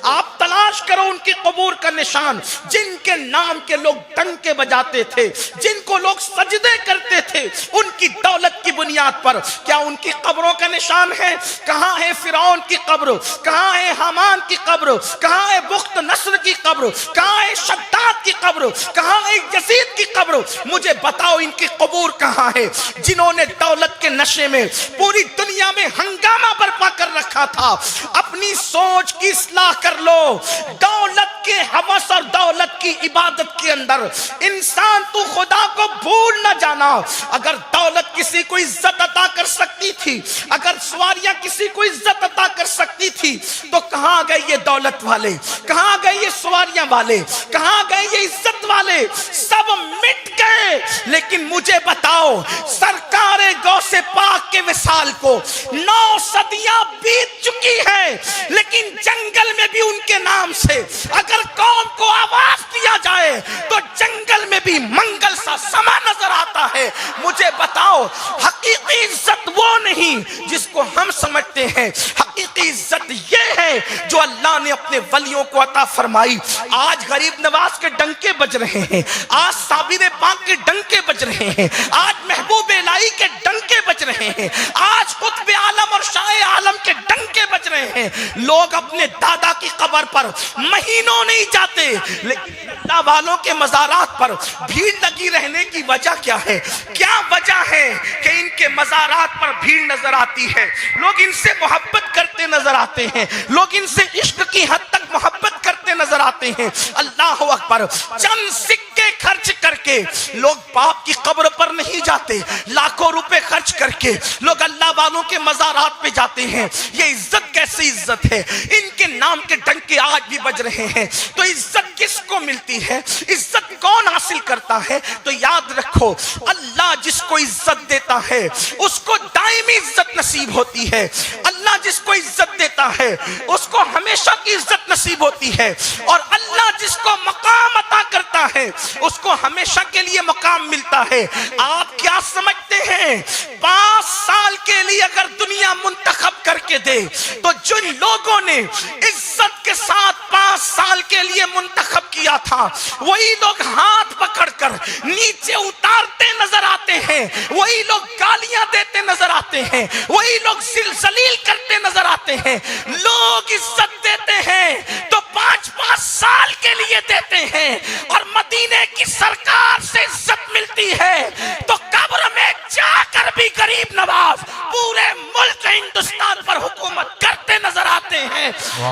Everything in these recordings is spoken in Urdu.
آپ تلاش کرو ان کی قبور کا نشان، جن کے نام کے لوگ ڈنکے بجاتے تھے، جن کو لوگ سجدے کرتے تھے ان کی دولت کی بنیاد پر، کیا ان کی قبروں کا نشان ہے؟ کہاں ہے فرعون کی قبر؟ کہاں ہے حامان کی قبر؟ کہاں ہے بخت نصر کی قبر؟ کہاں ہے شداد کی قبر؟ کہاں ہے یزید کی قبر؟ مجھے بتاؤ ان کی قبور کہاں ہے؟ جنہوں نے دولت کے نشے میں پوری دنیا میں ہنگامہ برپا کر رکھا تھا۔ اپنی سوچ کی اصلاح کر لو۔ دولت کے ہوس اور دولت کی عبادت کے اندر انسان تو خدا کو بھول نہ جانا۔ اگر دولت کسی کو عزت عطا کر سکتی تھی، اگر سواریاں کسی کو عزت عطا کر سکتی تھی، تو کہاں گئے یہ دولت والے؟ کہاں گئے یہ سواریاں والے؟ کہاں گئے یہ عزت والے؟ سب مٹ گئے۔ لیکن مجھے بتاؤ، سرکار غوث پاک کے وصال کو 9 صدیاں بیت چکی ہے، لیکن جنگل میں بھی ان کے نام سے اگر قوم کو آواز دیا جائے تو جنگل میں بھی منگل سا سما نظر آتا ہے۔ مجھے بتاؤ، حقیقی عزت وہ نہیں جس کو ہم سمجھتے ہیں، حقیقی عزت یہ ہے جو اللہ نے اپنے ولیوں کو عطا فرمائی۔ آج غریب نواز کے ڈنکے بج رہے ہیں، آج صابر پاک کے ڈنکے بج رہے ہیں، آج محبوب الہی کے ڈنکے بج رہے ہیں، آج قطب عالم اور شاہ عالم کے ڈنکے بج رہے ہیں۔ لوگ اپنے دادا کی قبر پر مہینوں نہیں جاتے، لیکن اللہ والوں کے مزارات پر بھیڑ لگی رہنے کی وجہ کیا ہے؟ کیا وجہ ہے کہ ان کے مزارات پر بھیڑ نظر آتی ہے؟ لوگ ان سے محبت کرتے نظر آتے ہیں، لوگ ان سے عشق کی حد تک محبت کرتے نظر آتے ہیں۔ اللہ اکبر، چند سکے خرچ کر کے لوگ باپ کی قبر پر نہیں جاتے، لاکھوں روپے خرچ کر کے لوگ اللہ والوں کے مزارات پہ جاتے ہیں۔ یہ عزت کیسی عزت ہے؟ ان کے نام کے ڈنکے آج بھی بج رہے ہیں، تو عزت کس کو ملتی ہے؟ عزت کون حاصل کرتا ہے؟ تو یاد رکھو، اللہ جس کو عزت دیتا ہے اس کو دائمی عزت نصیب ہوتی ہے۔ اللہ جس کو عزت دیتا ہے اس کو ہمیشہ کی عزت نصیب ہوتی ہے، اور اللہ جس کو مقام عطا کرتا ہے اس کو ہمیشہ کے لیے مقام ملتا ہے۔ آپ کیا سمجھتے ہیں 5 سال کے لیے اگر دنیا منتخب کر کے دے تو جن لوگوں نے عزت کے ساتھ 5 سال کے لیے منتخب کیا تھا وہی لوگ ہاتھ پکڑ کر نیچے اتارتے نظر آتے ہیں، وہی لوگ گالیاں دیتے نظر آتے ہیں، وہی لوگ ذلیل کرتے نظر آتے ہیں۔ لوگ عزت دیتے ہیں تو 5 سال کے لیے دیتے ہیں، اور مدینے کی سرکار سے عزت ملتی ہے تو قبر میں جا کر بھی غریب نواز پورے ملک ہندوستان پر حکومت کرتے نظر آتے ہیں۔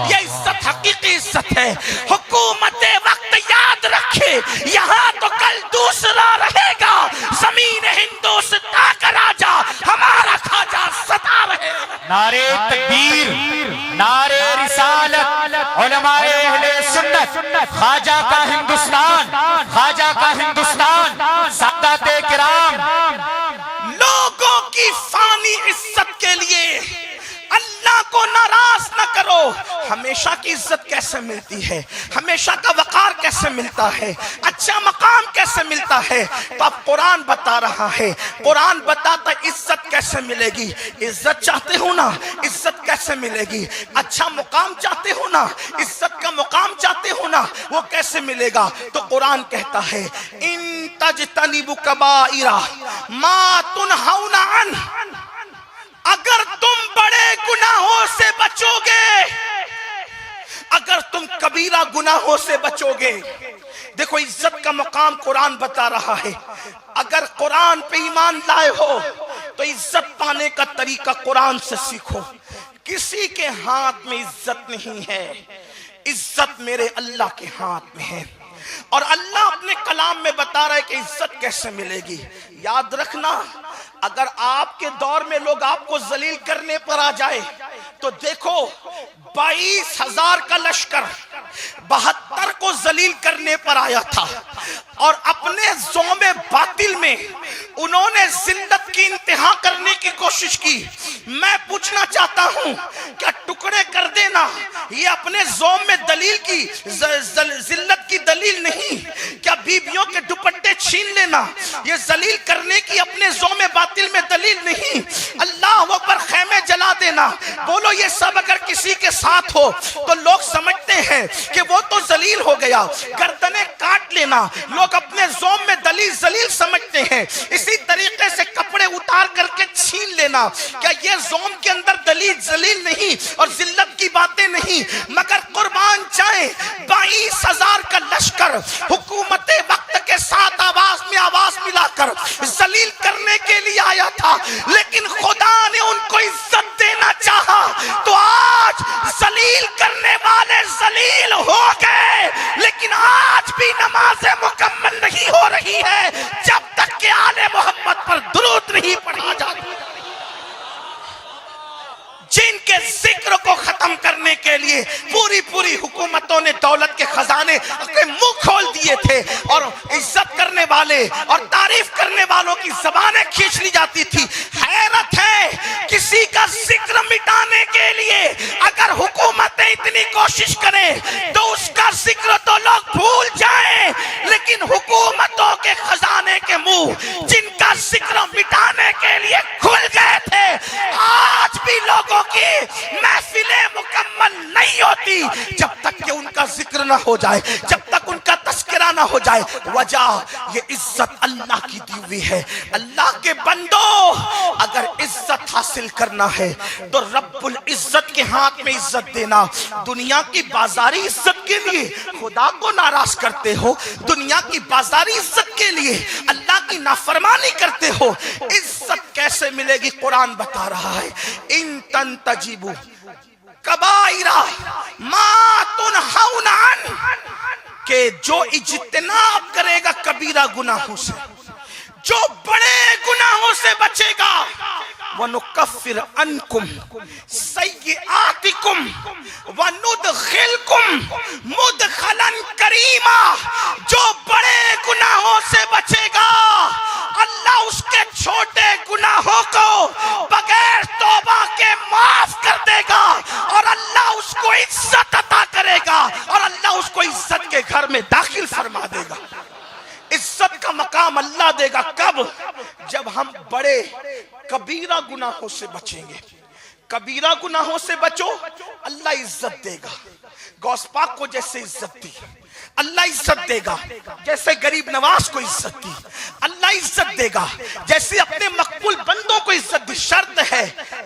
یہ عزت حقیقی عزت ہے۔ حکومت وقت یاد رکھے، یہاں تو کل دوسرا رہے گا۔ زمین ہندوستان کا راجا ہمارا خواجہ سدا رہے گا۔ نعرے تکبیر، نعرے رسالت، علماء اہل سنت، خواجہ کا ہندوستان، خواجہ کا ہندوستان، سادات کرام۔ لوگوں کی فانی عزت کے لیے اللہ کو ناراض نہ کرو۔ ہمیشہ کی عزت کیسے ملتی ہے؟ ہمیشہ کا وقار کیسے ملتا ہے؟ اچھا مقام کیسے ملتا ہے؟ تو اب قرآن بتا رہا ہے، قرآن بتاتا عزت کیسے ملے گی۔ عزت چاہتے ہو نا، عزت کیسے ملے گی؟ اچھا مقام چاہتے ہو نا، عزت کا مقام چاہتے ہو نا، وہ کیسے ملے گا؟ تو قرآن کہتا ہے ان تجتنبوا کبائر ما تنہون عنہ، اگر تم بڑے گناہوں سے بچو گے، اگر تم کبیرہ گناہوں سے بچو گے۔ دیکھو عزت کا مقام قرآن بتا رہا ہے۔ اگر قرآن پہ ایمان لائے ہو تو عزت پانے کا طریقہ قرآن سے سیکھو۔ کسی کے ہاتھ میں عزت نہیں ہے، عزت میرے اللہ کے ہاتھ میں ہے، اور اللہ اپنے کلام میں بتا رہا ہے کہ عزت کیسے ملے گی۔ یاد رکھنا، اگر آپ کے دور میں لوگ آپ کو ذلیل کرنے پر آ جائے تو دیکھو 22,000 کا لشکر 72 کو ذلیل کرنے پر آیا تھا، اور اپنے زوم باطل میں انہوں نے ذلت کی انتہا کرنے کی کوشش کی۔ میں پوچھنا چاہتا ہوں، کیا ٹکڑے کر دینا یہ اپنے زوم میں دلیل کی ذلت کی دلیل نہیں؟ کیا بیویوں کے دوپٹے چھین لینا یہ ذلیل کرنے کی اپنے زوم باطل میں دلیل نہیں؟ اللہ اکبر، خیمے جلا دینا، بولو یہ سب اگر کسی کے ساتھ ہو تو لوگ سمجھتے ہیں کہ وہ تو ذلیل ہو گیا، گردنیں کاٹ لینا لوگ اپنے زوم میں دلیل ذلیل سمجھتے ہیں، اسی طریقے سے کپڑے اتار کر کے چھین لینا، کیا یہ زوم کے اندر دلیل ذلیل نہیں اور ذلت کی باتیں نہیں؟ مگر قربان جائیں 22,000 کا لشکر حکومت وقت کے ساتھ آواز میں آواز ملا کر ذلیل کرنے کے لیے آیا تھا، لیکن خدا نے ان کو عزت دینا چاہا تو آج ذلیل کرنے والے ذلیل ہو گئے، لیکن آج بھی نماز مکمل نہیں ہو رہی ہے جب تک کہ آل محمد پر درود نہیں پڑھا جاتا۔ جن کے ذکر کو ختم کرنے کے لیے پوری حکومتوں نے دولت کے خزانے اپنے منہ کھول دیے تھے اور عزت کرنے والے اور تعریف کرنے والوں کی زبانیں کھینچ لی جاتی تھی۔ حیرت ہے کسی کا ذکر مٹانے کے لیے اگر حکومتیں اتنی کوشش کریں تو اس کا ذکر تو لوگ بھول جائیں، لیکن حکومتوں کے خزانے کے منہ جن کا ذکر مٹانے کے لیے کھل گئے تھے، آج بھی لوگوں کی محفلیں مکمل نہیں ہوتی جب تک کہ ان کا ذکر نہ ہو جائے، جب تک ان کا تذکرہ نہ ہو جائے۔ وجہ یہ عزت اللہ کی دی ہوئی ہے۔ اللہ کے بندو اگر عزت حاصل کرنا ہے تو رب العزت کے ہاتھ میں عزت دینا۔ دنیا کی بازاری عزت کے لیے خدا کو ناراض کرتے ہو، دنیا کی بازاری عزت کے لیے اللہ کی نافرمانی کرتے ہو، عزت کیسے ملے گی؟ قرآن بتا رہا ہے ان تنتجبوا کبائر ما تنہون عنہ، کہ جو اجتناب کرے گا کبیرہ گناہوں سے، جو بڑے گناہوں سے بچے گا، وَنُكَفِّرْ عَنْكُمْ سَيِّئَاتِكُمْ وَنُدْخِلْكُمْ مُدْخَلًا كَرِيمًا، جو بڑے گناہوں سے بچے گا اللہ اس کے چھوٹے گناہوں کو بغیر توبہ کے معاف کر دے گا، اور اللہ اس کو عزت عطا کرے گا، اور اللہ اس کو عزت کے گھر میں داخل فرما دے گا۔ عزت کا مقام اللہ دے گا کب؟ جب ہم بڑے کبیرہ گناہوں سے بچیں گے۔ کبیرہ گناہوں سے بچو اللہ عزت دے گا۔ غوث پاک کو جیسے عزت دی اللہ عزت دے گا، جیسے غریب نواز کو عزت دی اللہ عزت دے گا، جیسے اپنے مقبول بندوں کو عزت دی۔ شرط ہے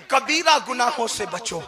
کبیرہ گناہوں سے بچو۔